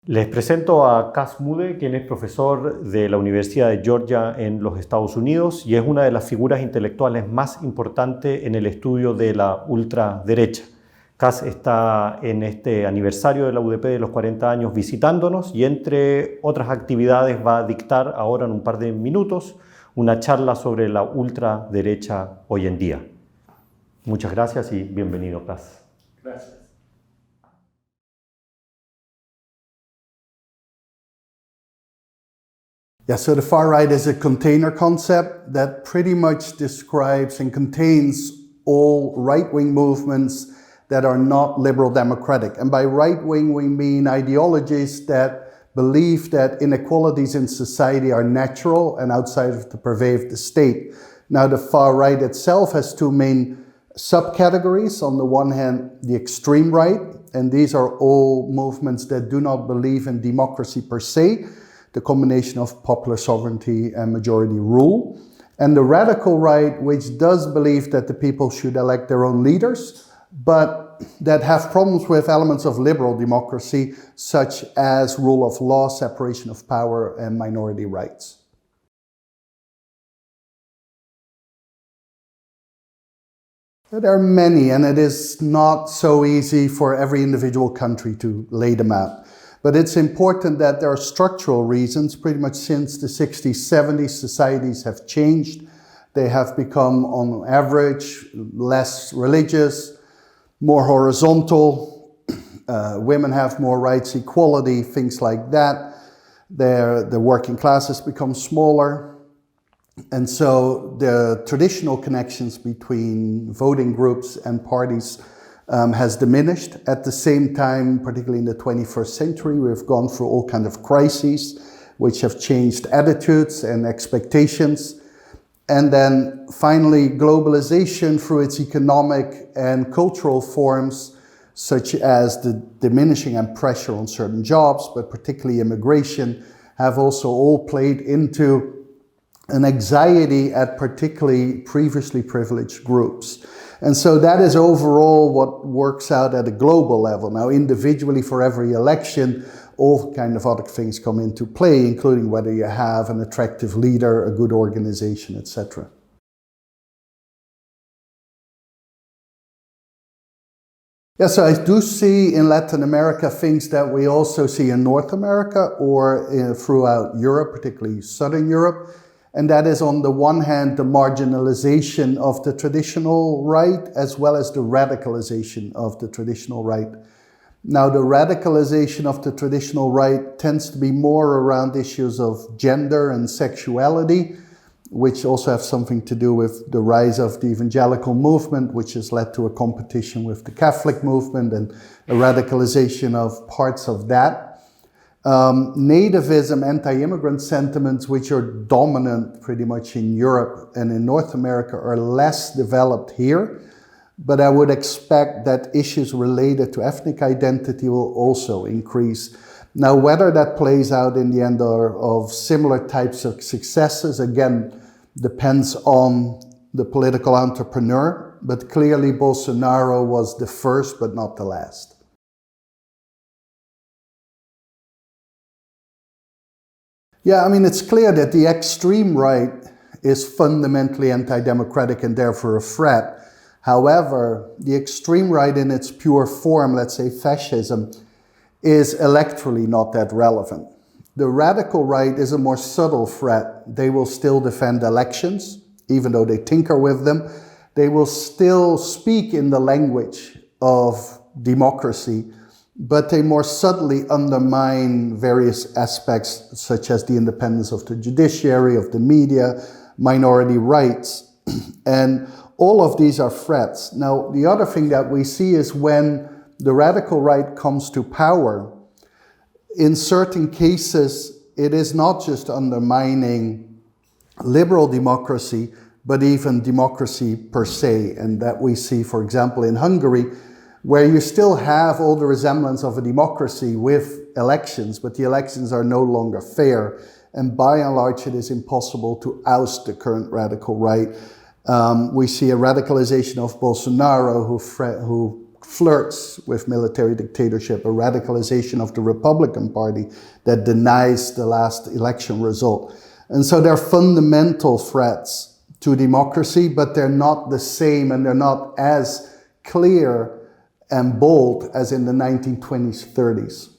Les presento a Cas Mudde, quien es profesor de la Universidad de Georgia en los Estados Unidos y es una de las figuras intelectuales más importantes en el estudio de la ultraderecha. Cas está en este aniversario de la UDP de los 40 años visitándonos y entre otras actividades va a dictar ahora en un par de minutos una charla sobre la ultraderecha hoy en día. Muchas gracias y bienvenido, Cas. Gracias. Yeah, so the far right is a container concept that pretty much describes and contains all right-wing movements that are not liberal democratic. And by right-wing, we mean ideologies that believe that inequalities in society are natural and outside of the purvey of the state. Now, the far right itself has two main subcategories. On the one hand, the extreme right, and these are all movements that do not believe in democracy per se, the combination of popular sovereignty and majority rule. And the radical right, which does believe that the people should elect their own leaders, but that have problems with elements of liberal democracy, such as rule of law, separation of power, and minority rights. There are many, and it is not so easy for every individual country to lay them out. But it's important that there are structural reasons. Pretty much since the 60s, 70s, societies have changed. They have become, on average, less religious, more horizontal. Women have more rights, equality, things like that. The working classes become smaller. And so the traditional connections between voting groups and parties has diminished. At the same time, particularly in the 21st century, we've gone through all kinds of crises which have changed attitudes and expectations. And then finally, globalization through its economic and cultural forms, such as the diminishing and pressure on certain jobs, but particularly immigration, have also all played into an anxiety at particularly previously privileged groups. And so that is overall what works out at a global level. Now, individually for every election, all kind of other things come into play, including whether you have an attractive leader, a good organization, etc. Yeah, so I do see in Latin America things that we also see in North America or throughout Europe, particularly Southern Europe. And that is, on the one hand, the marginalization of the traditional right, as well as the radicalization of the traditional right. Now, the radicalization of the traditional right tends to be more around issues of gender and sexuality, which also have something to do with the rise of the evangelical movement, which has led to a competition with the Catholic movement and a radicalization of parts of that. Nativism, anti-immigrant sentiments, which are dominant pretty much in Europe and in North America, are less developed here. But I would expect that issues related to ethnic identity will also increase. Now, whether that plays out in the end of similar types of successes, again, depends on the political entrepreneur. But clearly, Bolsonaro was the first, but not the last. Yeah, I mean, it's clear that the extreme right is fundamentally anti-democratic and therefore a threat. However, the extreme right in its pure form, let's say fascism, is electorally not that relevant. The radical right is a more subtle threat. They will still defend elections, even though they tinker with them. They will still speak in the language of democracy, but they more subtly undermine various aspects, such as the independence of the judiciary, of the media, minority rights. And all of these are threats. Now, the other thing that we see is when the radical right comes to power, in certain cases, it is not just undermining liberal democracy, but even democracy per se. And that we see, for example, in Hungary, where you still have all the resemblance of a democracy with elections, but the elections are no longer fair. And by and large, it is impossible to oust the current radical right. We see a radicalization of Bolsonaro, who flirts with military dictatorship, a radicalization of the Republican Party that denies the last election result. And so they're fundamental threats to democracy, but they're not the same and they're not as clear and bold as in the 1920s, 30s.